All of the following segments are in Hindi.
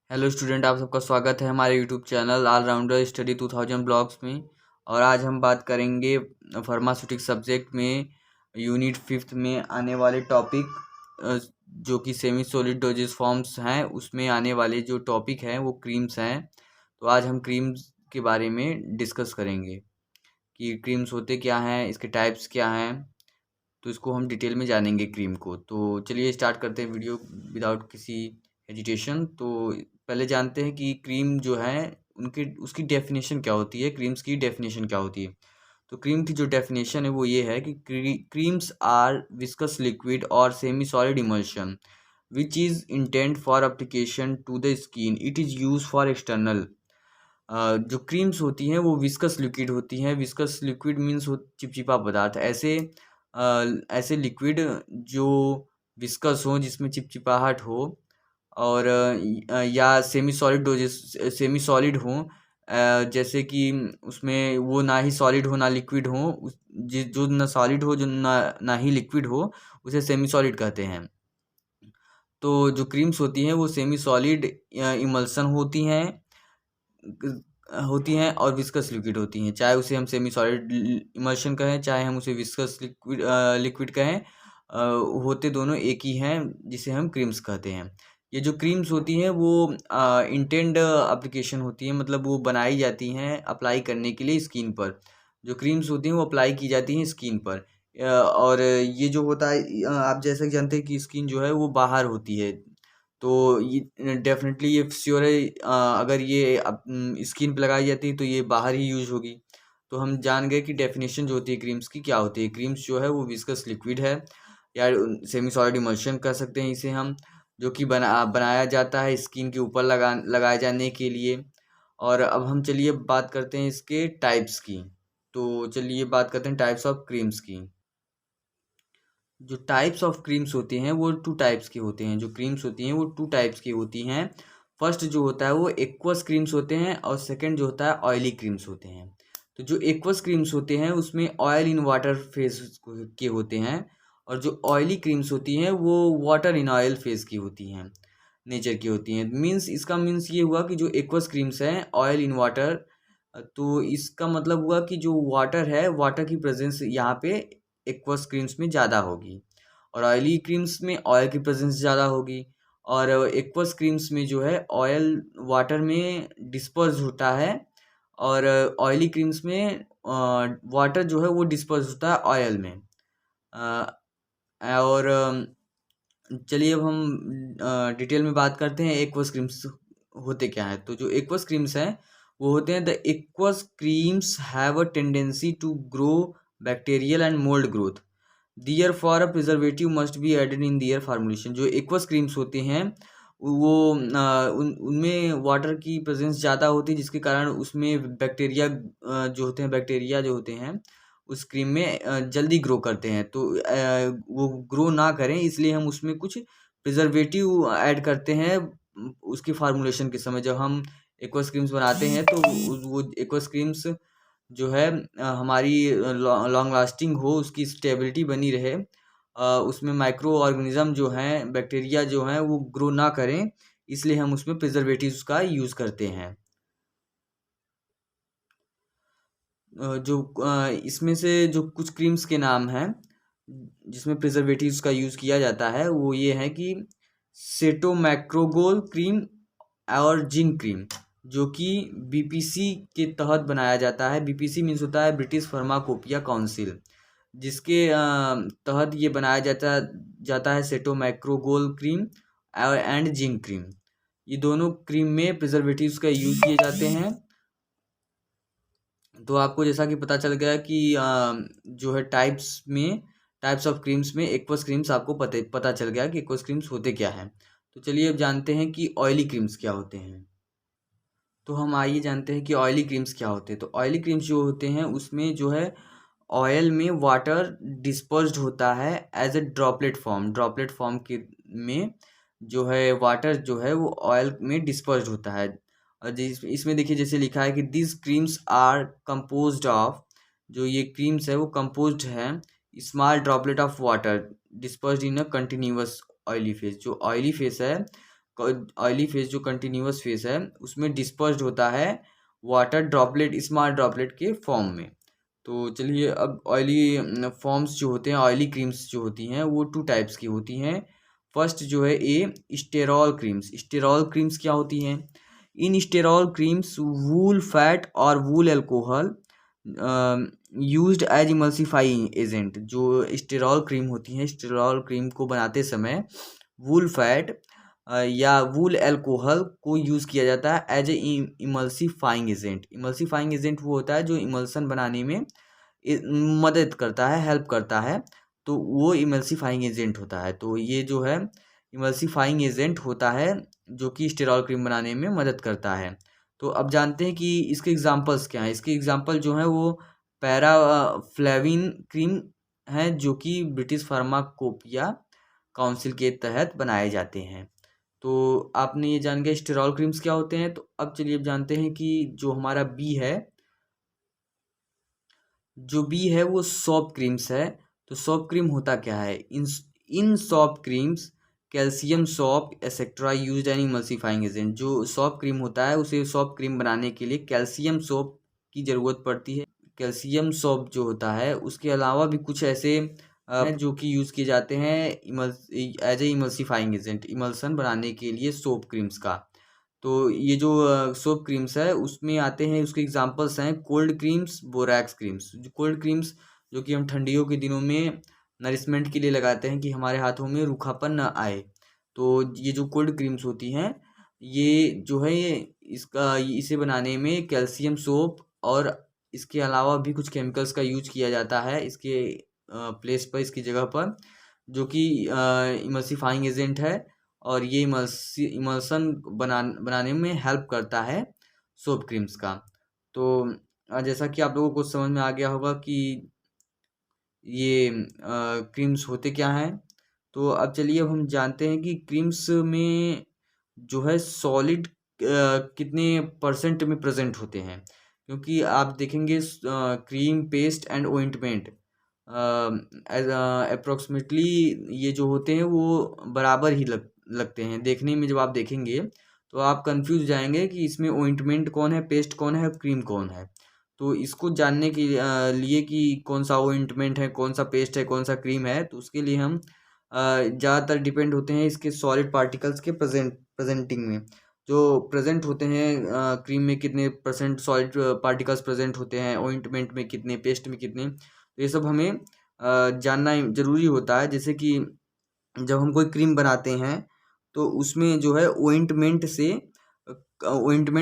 हेलो स्टूडेंट, आप सबका स्वागत है हमारे YouTube channel allrounder study 2000 blogs में। और आज हम बात करेंगे फार्मास्यूटिक्स सब्जेक्ट में यूनिट 5th में आने वाले टॉपिक जो कि सेमी सॉलिड डोजेस फॉर्म्स हैं। उसमें आने वाले जो टॉपिक हैं वो क्रीम्स हैं। तो आज हम क्रीम्स के बारे में डिस्कस करेंगे कि क्रीम्स होते क्या हैं, इसके टाइप्स क्या हैं। तो इसको हम डिटेल में जानेंगे क्रीम को। तो चलिए स्टार्ट करते हैं वीडियो विदाउट किसी हेजिटेशन। तो पहले जानते हैं कि क्रीम जो है उनकी उसकी डेफिनेशन क्या होती है, क्रीम्स की डेफिनेशन क्या होती है। तो क्रीम की जो डेफिनेशन है वो ये है कि क्रीम्स आर विस्कस लिक्विड और semi solid emulsion which is intent for application to the skin. It is use for external. जो क्रीम्स होती हैं वो विस्कस लिक्विड होती हैं। विस्कस लिक्विड मीन्स चिपचिपा पदार्थ। ऐसे लिक्विड जो विस्कस हो, जिसमें चिपचिपाहट हो, और या सेमी सॉलिड हो। जैसे कि उसमें वो ना ही सॉलिड हो ना लिक्विड हो, जो ना सॉलिड हो, जो ना ही लिक्विड हो, उसे सेमी सॉलिड कहते हैं। तो जो क्रीम्स होती हैं वो सेमी सॉलिड इमल्सन होती हैं और विस्कस लिक्विड होती हैं। चाहे उसे हम सेमी सॉलिड इमल्शन कहें, चाहे हम उसे विस्कस लिक्विड कहें, होते दोनों एक ही हैं, जिसे हम क्रीम्स कहते हैं। ये जो क्रीम्स होती हैं वो इंटेंड एप्लीकेशन होती हैं, मतलब वो बनाई जाती हैं अप्लाई करने के लिए स्किन पर। जो क्रीम्स होती हैं वो अप्लाई की जाती हैं स्किन पर। और ये जो होता है, आप जैसे कि जानते हैं कि स्किन जो है वो बाहर होती है। तो ये डेफिनेटली ये श्योर है, अगर ये स्किन पे लगाई जाती है तो ये बाहर ही यूज होगी। तो हम जान गए कि डेफिनेशन जो होती है क्रीम्स की क्या होती है। क्रीम्स जो है वो विस्कस लिक्विड है, या सेमी सॉलिड इमल्शन कह सकते हैं इसे हम, जो कि बनाया जाता है स्किन के ऊपर लगाए जाने के लिए। और अब हम चलिए बात करते हैं इसके टाइप्स की। तो चलिए बात करते हैं टाइप्स ऑफ क्रीम्स की। जो टाइप्स ऑफ क्रीम्स होते हैं वो टू टाइप्स के होते हैं। जो क्रीम्स होती हैं वो टू टाइप्स की होती हैं। फर्स्ट जो होता है वो एक्वस क्रीम्स होते हैं, और सेकंड जो होता है ऑयली क्रीम्स होते हैं। तो जो एक्वस क्रीम्स होते हैं उसमें ऑयल इन वाटर फेज के होते हैं, और जो ऑयली क्रीम्स होती हैं वो वाटर इन ऑयल फेज की होती हैं, नेचर की होती हैं। मीन्स इसका मीन्स ये हुआ कि जो एक्वस क्रीम्स हैं ऑयल इन वाटर, तो इसका मतलब हुआ कि जो वाटर है, वाटर की प्रेजेंस यहाँ पे एक्वस क्रीम्स में ज़्यादा होगी, और ऑयली क्रीम्स में ऑयल की प्रेजेंस ज़्यादा होगी। और एक्वस क्रीम्स में जो है ऑयल वाटर में डिस्पर्स होता है, और ऑयली क्रीम्स में वाटर जो है वो डिस्पर्स होता है ऑयल में। और चलिए अब हम डिटेल में बात करते हैं एक्वस क्रीम्स होते क्या हैं। तो जो एक्वस क्रीम्स हैं वो होते हैं, the aqueous creams have a tendency to grow bacterial and mould growth, therefore a preservative must be added in their formulation. जो एक्वस क्रीम्स होते हैं वो उनमें वाटर की प्रेजेंस ज़्यादा होती है, जिसके कारण उसमें बैक्टीरिया जो होते हैं उस क्रीम में जल्दी ग्रो करते हैं। तो वो ग्रो ना करें इसलिए हम उसमें कुछ प्रिजर्वेटिव ऐड करते हैं। उसकी फार्मूलेशन के समय जब हम एक्वस क्रीम्स बनाते हैं तो वो एक्वस क्रीम्स जो है हमारी लॉन्ग लास्टिंग हो, उसकी स्टेबिलिटी बनी रहे, उसमें माइक्रो ऑर्गेनिज्म जो हैं, बैक्टीरिया जो हैं वो ग्रो ना करें, इसलिए हम उसमें प्रिजर्वेटिव्स का यूज़ करते हैं। इसमें से जो कुछ क्रीम्स के नाम हैं जिसमें प्रिजर्वेटिव्स का यूज़ किया जाता है वो ये है कि सेटोमैक्रोगोल क्रीम और जिंक क्रीम, जो कि बीपीसी के तहत बनाया जाता है। बीपीसी मीन्स होता है ब्रिटिश फार्माकोपिया काउंसिल, जिसके तहत ये बनाया जाता है सेटोमैक्रोगोल क्रीम एंड जिंक क्रीम। ये दोनों क्रीम में प्रिजर्वेटिव्स का यूज़ किए जाते हैं। तो आपको जैसा कि पता चल गया कि जो है टाइप्स ऑफ क्रीम्स में एक्वस क्रीम्स आपको पता चल गया कि एक्वस क्रीम्स होते क्या हैं। तो चलिए अब जानते हैं कि ऑयली क्रीम्स क्या होते हैं। तो हम आइए जानते हैं कि ऑयली क्रीम्स क्या होते हैं। तो ऑयली क्रीम्स जो होते हैं उसमें जो है ऑयल में वाटर डिस्पर्स्ड होता है एज ए ड्रॉपलेट फॉर्म के में जो है वाटर जो है वो ऑयल में डिस्पर्स्ड होता है। और इसमें देखिए जैसे लिखा है कि this creams are composed of, जो ये क्रीम्स है वो कंपोज्ड है small droplet of water dispersed in a continuous oily phase. जो ऑयली फेस है ऑयली फेस जो कंटिन्यूअस फेस है उसमें डिस्पर्स्ड होता है वाटर ड्रॉपलेट, स्मॉल ड्रॉपलेट के फॉर्म में। तो चलिए, अब ऑयली फॉर्म्स जो होते हैं, ऑयली क्रीम्स जो होती हैं वो 2 टाइप्स की होती हैं। फर्स्ट जो है स्टेरॉल क्रीम्स। स्टेरॉल क्रीम्स क्या होती हैं? In sterol creams wool fat और wool alcohol used as emulsifying agent. जो स्टेरॉल क्रीम होती हैं, स्टेरॉल क्रीम को बनाते समय वूल फैट या वूल अल्कोहल को यूज़ किया जाता है as a emulsifying agent. Emulsifying agent वो होता है जो इमल्सन बनाने में मदद करता है, हेल्प करता है, तो वो इमल्सिफाइंग एजेंट होता है। तो ये जो है इमल्सिफाइंग एजेंट होता है जो कि स्टेरॉल क्रीम बनाने में मदद करता है। तो अब जानते हैं कि इसके एग्जांपल्स क्या हैं। इसके एग्जांपल जो हैं वो पैराफ्लेविन क्रीम हैं, जो कि ब्रिटिश फार्माकोपिया काउंसिल के तहत बनाए जाते हैं। तो आपने ये जान गया स्टेरॉल क्रीम्स क्या होते हैं। तो अब चलिए अब जानते हैं कि जो हमारा बी है, जो बी है वो सॉप क्रीम्स है। तो सॉप क्रीम होता क्या है? In soap creams calcium soap etcetera used an emulsifying agent. जो सॉप क्रीम होता है उसे सॉप क्रीम बनाने के लिए कैल्शियम सॉप की ज़रूरत पड़ती है। कैल्शियम सॉप जो होता है उसके अलावा भी कुछ ऐसे हैं जो कि यूज़ किए जाते हैं as a emulsifying agent, emulsion बनाने के लिए सोप क्रीम्स का। तो ये जो सोप क्रीम्स है उसमें आते हैं, उसके एग्जांपल्स हैं कोल्ड क्रीम्स, बोरैक्स क्रीम्स। जो कोल्ड क्रीम्स जो कि हम ठंडियों के दिनों में नरिशमेंट के लिए लगाते हैं कि हमारे हाथों में रूखापन न आए। तो ये जो कोल्ड क्रीम्स होती हैं, ये जो है ये इसे बनाने में कैल्शियम सोप और इसके अलावा भी कुछ केमिकल्स का यूज किया जाता है इसके प्लेस पर, इसकी जगह पर, जो कि इमल्सिफाइंग एजेंट है और ये इमल्सन बनाने में हेल्प करता है सोप क्रीम्स का। तो जैसा कि आप लोगों को समझ में आ गया होगा कि ये क्रीम्स होते क्या हैं। तो अब चलिए अब हम जानते हैं कि क्रीम्स में जो है सॉलिड कितने परसेंट में प्रेजेंट होते हैं। क्योंकि आप देखेंगे cream, paste and ointment approximately ये जो होते हैं वो बराबर ही लगते हैं। देखने में जब आप देखेंगे तो आप कंफ्यूज जाएंगे कि इसमें ऑइंटमेंट कौन है, पेस्ट कौन है, क्रीम कौन है। तो इसको जानने के लिए कि कौन सा ऑइंटमेंट है, कौन सा पेस्ट है, कौन सा क्रीम है, तो उसके लिए हम ज़्यादातर डिपेंड होते हैं इसके सॉलिड पार्टिकल्स के प्रेजेंटिंग में। जो प्रेजेंट होते हैं क्रीम में कितने परसेंट सॉलिड पार्टिकल्स प्रेजेंट होते हैं, ऑइंटमेंट में कितने, पेस्ट में कितने, तो ये सब हमें जानना ज़रूरी होता है। जैसे कि जब हम कोई क्रीम बनाते हैं तो उसमें जो है ऑइंटमेंट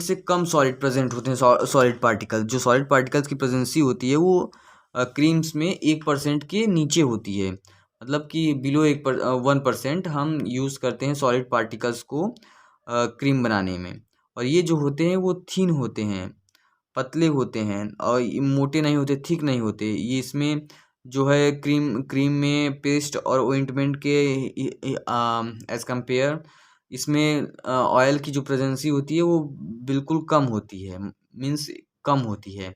से कम सॉलिड प्रेजेंट होते हैं। सॉलिड पार्टिकल, जो सॉलिड पार्टिकल्स की प्रेजेंसी होती है वो क्रीम्स में 1% के नीचे होती है। मतलब कि बिलो 1% हम यूज़ करते हैं सॉलिड पार्टिकल्स को क्रीम बनाने में। और ये जो होते हैं वो थिन होते हैं, पतले होते हैं और ये मोटे नहीं होते, थिक नहीं होते। ये इसमें जो है क्रीम में पेस्ट और ऑइंटमेंट के एज कंपेयर इसमें ऑयल की जो प्रेजेंसी होती है वो बिल्कुल कम होती है, मीन्स कम होती है।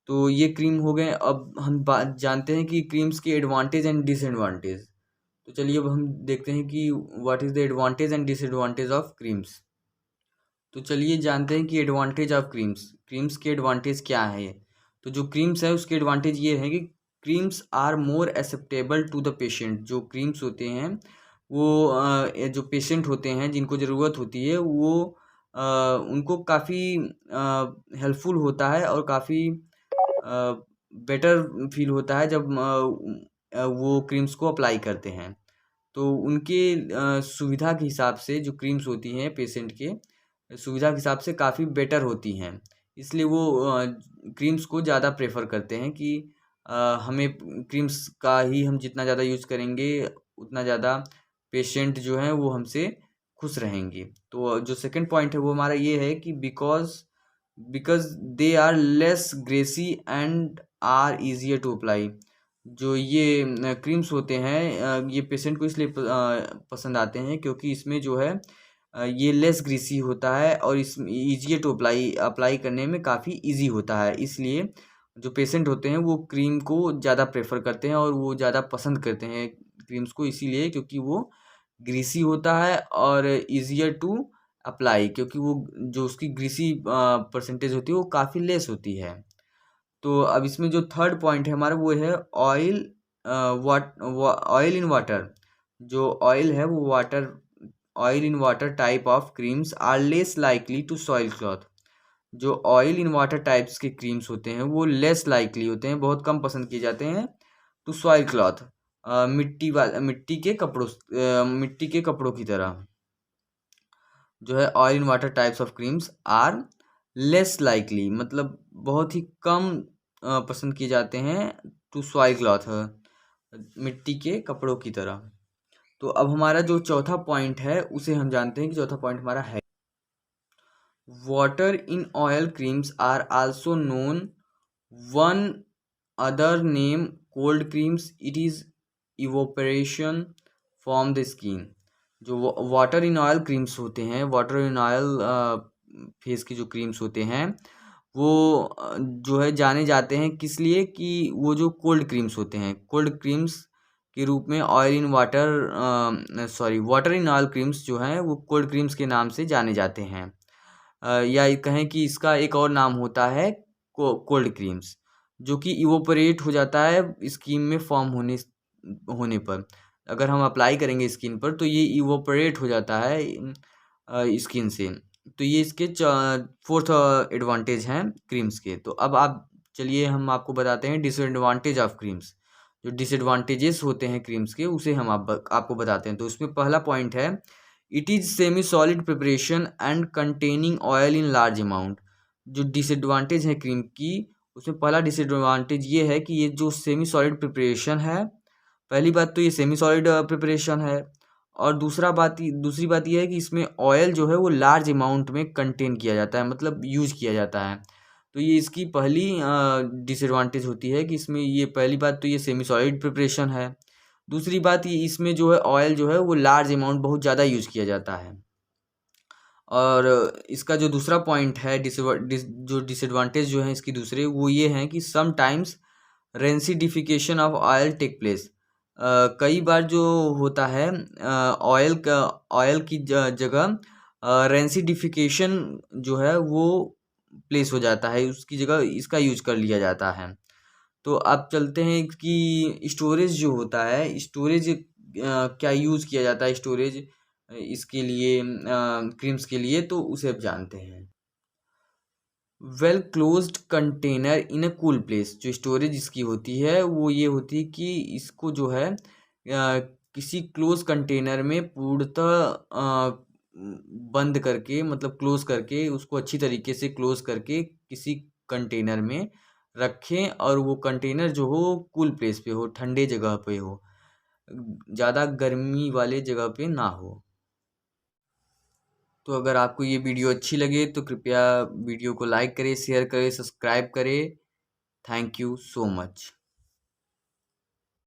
तो ये क्रीम हो गए। अब हम बात जानते हैं कि क्रीम्स के एडवांटेज एंड डिसएडवांटेज। तो चलिए अब हम देखते हैं कि what is the advantage and disadvantage of creams. तो चलिए जानते हैं कि एडवांटेज ऑफ क्रीम्स, क्रीम्स के एडवांटेज क्या है। तो जो क्रीम्स है उसके एडवांटेज ये है कि creams are more acceptable to the patient. जो क्रीम्स होते हैं वो जो पेशेंट होते हैं जिनको ज़रूरत होती है वो उनको काफ़ी हेल्पफुल होता है और काफ़ी बेटर फील होता है जब वो क्रीम्स को अप्लाई करते हैं। तो उनके सुविधा के हिसाब से जो क्रीम्स होती हैं पेशेंट के सुविधा के हिसाब से काफ़ी बेटर होती हैं। इसलिए वो क्रीम्स को ज़्यादा प्रेफर करते हैं कि हमें क्रीम्स का ही हम जितना ज़्यादा यूज़ करेंगे उतना ज़्यादा पेशेंट जो हैं वो हमसे खुश रहेंगे। तो जो सेकंड पॉइंट है वो हमारा ये है कि because they are less greasy and are easier to apply. जो ये क्रीम्स होते हैं ये पेशेंट को इसलिए पसंद आते हैं क्योंकि इसमें जो है ये लेस ग्रीसी होता है और इस ईजियर टू अप्लाई करने में काफ़ी इजी होता है। इसलिए जो पेशेंट होते हैं वो क्रीम को ज़्यादा प्रेफर करते हैं और वो ज़्यादा पसंद करते हैं क्रीम्स को, इसीलिए क्योंकि वो ग्रीसी होता है और ईजियर टू अप्लाई, क्योंकि वो जो उसकी ग्रीसी परसेंटेज होती है वो काफ़ी लेस होती है। तो अब इसमें जो थर्ड पॉइंट है हमारा वो है ऑयल, ऑयल इन वाटर। जो ऑयल है वो water, oil in water type of creams are less likely to soil cloth. जो ऑयल इन वाटर टाइप्स के क्रीम्स होते हैं वो लेस लाइकली होते हैं, बहुत कम पसंद किए जाते हैं टू सॉइल क्लॉथ, मिट्टी के कपड़ों की तरह। जो है oil in water types of creams are less likely, मतलब बहुत ही कम पसंद किए जाते हैं टू सॉइल क्लॉथ, मिट्टी के कपड़ों की तरह। तो अब हमारा जो चौथा पॉइंट है उसे हम जानते हैं कि चौथा पॉइंट हमारा है, water in oil creams are also known one other name cold creams, it is evaporation from the skin. जो वाटर इन ऑयल क्रीम्स होते हैं, वाटर इन ऑयल फेस की जो क्रीम्स होते हैं वो जो है जाने जाते हैं किस लिए कि वो जो कोल्ड क्रीम्स होते हैं, कोल्ड क्रीम्स के रूप में oil in water water in oil creams जो हैं वो कोल्ड क्रीम्स के नाम से जाने जाते हैं। या ये कहें कि इसका एक और नाम होता है कोल्ड क्रीम्स, जो कि इवोपरेट हो जाता है स्किन में फॉर्म होने पर। अगर हम अप्लाई करेंगे स्किन पर तो ये इवोपरेट हो जाता है स्किन से। तो ये इसके फोर्थ एडवांटेज हैं क्रीम्स के। तो अब आप चलिए हम आपको बताते हैं डिसएडवांटेज ऑफ क्रीम्स। जो डिसएडवांटेजेस होते हैं क्रीम्स के उसे हम आपको बताते हैं। तो उसमें पहला पॉइंट है, it is semi solid preparation and containing oil in large amount. जो डिसएडवांटेज है क्रीम की, उसमें पहला डिसएडवांटेज ये है कि ये जो सेमी सॉलिड प्रिपरेशन है, पहली बात तो ये सेमी सॉलिड प्रिपरेशन है, और दूसरी बात ये है कि इसमें ऑयल जो है वो लार्ज अमाउंट में कंटेन किया जाता है, मतलब यूज किया जाता है। तो ये इसकी पहली डिसएडवांटेज होती है कि इसमें ये पहली बात तो ये सेमी सॉलिड प्रिपरेशन है। दूसरी बात ये इसमें जो है ऑयल जो है वो लार्ज अमाउंट बहुत ज़्यादा यूज किया जाता है। और इसका जो दूसरा पॉइंट है जो डिसएडवांटेज जो है इसकी दूसरे वो ये हैं कि sometimes rancidification of oil take place. कई बार जो होता है ऑयल की जगह रेंसिडिफिकेशन जो है वो प्लेस हो जाता है, उसकी जगह इसका यूज कर लिया जाता है। तो अब चलते हैं कि स्टोरेज जो होता है, स्टोरेज क्या यूज़ किया जाता है स्टोरेज इसके लिए क्रीम्स के लिए, तो उसे अब जानते हैं। Well closed container in a cool place. जो स्टोरेज इसकी होती है वो ये होती है कि इसको जो है किसी क्लोज कंटेनर में पूर्णतः बंद करके, मतलब क्लोज करके, उसको अच्छी तरीके से क्लोज करके किसी कंटेनर में रखें, और वो कंटेनर जो हो कूल प्लेस पे हो, ठंडे जगह पे हो, ज़्यादा गर्मी वाले जगह पे ना हो। तो अगर आपको ये वीडियो अच्छी लगे तो कृपया वीडियो को लाइक करें, शेयर करें, सब्सक्राइब करें। Thank you so much.